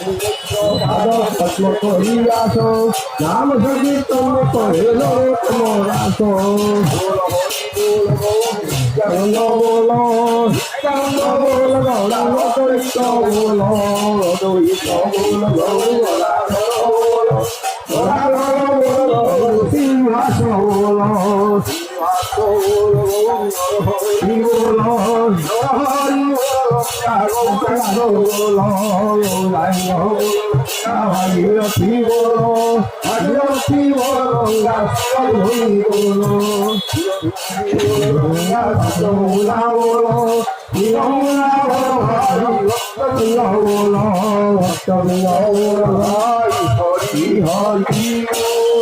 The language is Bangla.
পদ্ম করিয়াছ নাম সংকীর্তন কহিল তোমার আস চন্দ বল চন্দ বল গৌরাঙ্গ কৃষ্ণ বল দৈত বল গৌরা বল সিংহাস বল হরি হরি